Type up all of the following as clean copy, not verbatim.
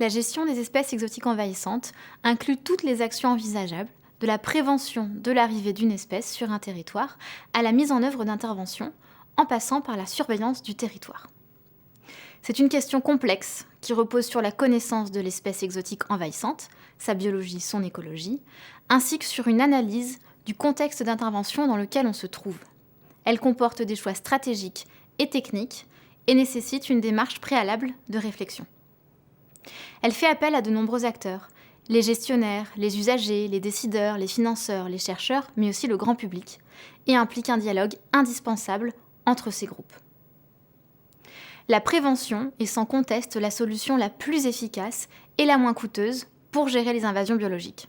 La gestion des espèces exotiques envahissantes inclut toutes les actions envisageables, de la prévention de l'arrivée d'une espèce sur un territoire à la mise en œuvre d'interventions, en passant par la surveillance du territoire. C'est une question complexe qui repose sur la connaissance de l'espèce exotique envahissante, sa biologie, son écologie, ainsi que sur une analyse du contexte d'intervention dans lequel on se trouve. Elle comporte des choix stratégiques et techniques et nécessite une démarche préalable de réflexion. Elle fait appel à de nombreux acteurs, les gestionnaires, les usagers, les décideurs, les financeurs, les chercheurs, mais aussi le grand public, et implique un dialogue indispensable entre ces groupes. La prévention est sans conteste la solution la plus efficace et la moins coûteuse pour gérer les invasions biologiques.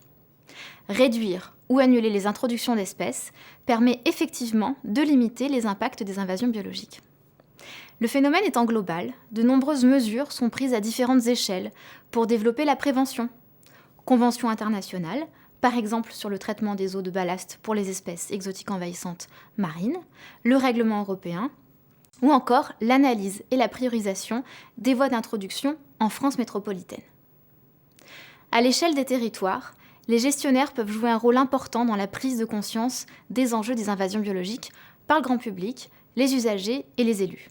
Réduire ou annuler les introductions d'espèces permet effectivement de limiter les impacts des invasions biologiques. Le phénomène étant global, de nombreuses mesures sont prises à différentes échelles pour développer la prévention. Conventions internationales, par exemple sur le traitement des eaux de ballast pour les espèces exotiques envahissantes marines, le règlement européen, ou encore l'analyse et la priorisation des voies d'introduction en France métropolitaine. À l'échelle des territoires, les gestionnaires peuvent jouer un rôle important dans la prise de conscience des enjeux des invasions biologiques par le grand public, les usagers et les élus.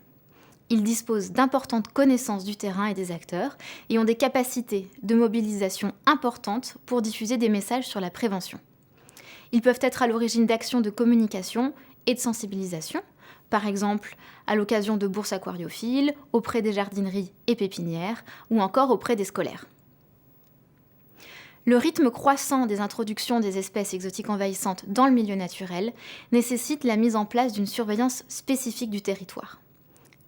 Ils disposent d'importantes connaissances du terrain et des acteurs et ont des capacités de mobilisation importantes pour diffuser des messages sur la prévention. Ils peuvent être à l'origine d'actions de communication et de sensibilisation, par exemple à l'occasion de bourses aquariophiles, auprès des jardineries et pépinières, ou encore auprès des scolaires. Le rythme croissant des introductions des espèces exotiques envahissantes dans le milieu naturel nécessite la mise en place d'une surveillance spécifique du territoire.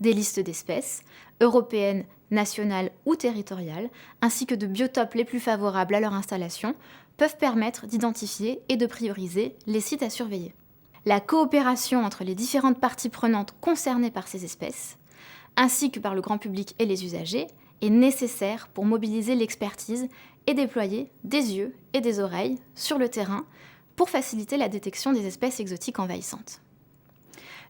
Des listes d'espèces, européennes, nationales ou territoriales, ainsi que de biotopes les plus favorables à leur installation, peuvent permettre d'identifier et de prioriser les sites à surveiller. La coopération entre les différentes parties prenantes concernées par ces espèces, ainsi que par le grand public et les usagers, est nécessaire pour mobiliser l'expertise et déployer des yeux et des oreilles sur le terrain pour faciliter la détection des espèces exotiques envahissantes.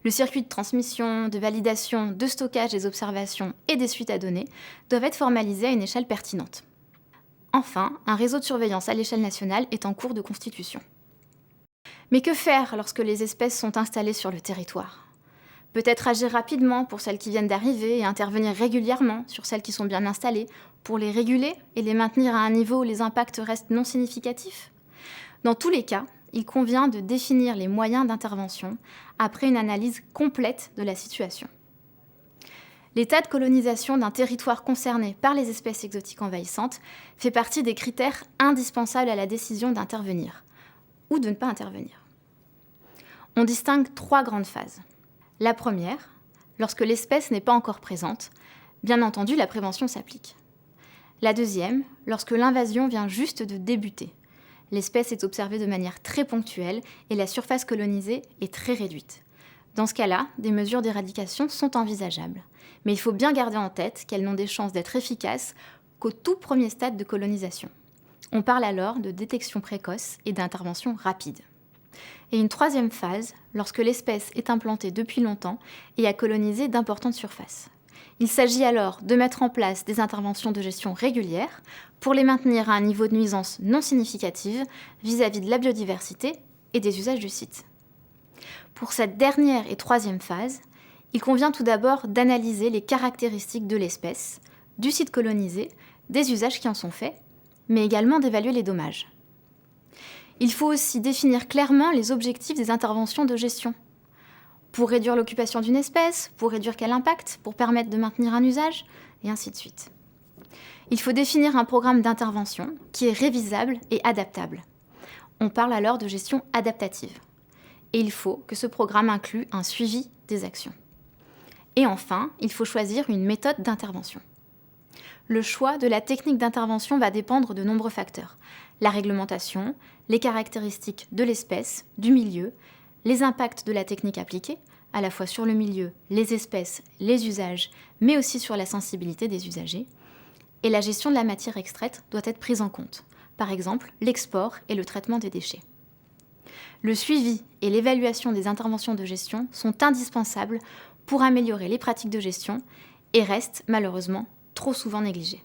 Le circuit de transmission, de validation, de stockage des observations et des suites à données doivent être formalisés à une échelle pertinente. Enfin, un réseau de surveillance à l'échelle nationale est en cours de constitution. Mais que faire lorsque les espèces sont installées sur le territoire ? Peut-être agir rapidement pour celles qui viennent d'arriver et intervenir régulièrement sur celles qui sont bien installées pour les réguler et les maintenir à un niveau où les impacts restent non significatifs ? Dans tous les cas, il convient de définir les moyens d'intervention après une analyse complète de la situation. L'état de colonisation d'un territoire concerné par les espèces exotiques envahissantes fait partie des critères indispensables à la décision d'intervenir ou de ne pas intervenir. On distingue 3 grandes phases. La première, lorsque l'espèce n'est pas encore présente, bien entendu la prévention s'applique. La deuxième, lorsque l'invasion vient juste de débuter. L'espèce est observée de manière très ponctuelle et la surface colonisée est très réduite. Dans ce cas-là, des mesures d'éradication sont envisageables. Mais il faut bien garder en tête qu'elles n'ont des chances d'être efficaces qu'au tout premier stade de colonisation. On parle alors de détection précoce et d'intervention rapide. Et une troisième phase, lorsque l'espèce est implantée depuis longtemps et a colonisé d'importantes surfaces. Il s'agit alors de mettre en place des interventions de gestion régulières pour les maintenir à un niveau de nuisance non significative vis-à-vis de la biodiversité et des usages du site. Pour cette dernière et troisième phase, il convient tout d'abord d'analyser les caractéristiques de l'espèce, du site colonisé, des usages qui en sont faits, mais également d'évaluer les dommages. Il faut aussi définir clairement les objectifs des interventions de gestion. Pour réduire l'occupation d'une espèce, pour réduire quel impact, pour permettre de maintenir un usage, et ainsi de suite. Il faut définir un programme d'intervention qui est révisable et adaptable. On parle alors de gestion adaptative. Et il faut que ce programme inclue un suivi des actions. Et enfin, il faut choisir une méthode d'intervention. Le choix de la technique d'intervention va dépendre de nombreux facteurs. La réglementation, les caractéristiques de l'espèce, du milieu, les impacts de la technique appliquée, à la fois sur le milieu, les espèces, les usages, mais aussi sur la sensibilité des usagers. Et la gestion de la matière extraite doit être prise en compte. Par exemple, l'export et le traitement des déchets. Le suivi et l'évaluation des interventions de gestion sont indispensables pour améliorer les pratiques de gestion et restent malheureusement trop souvent négligées.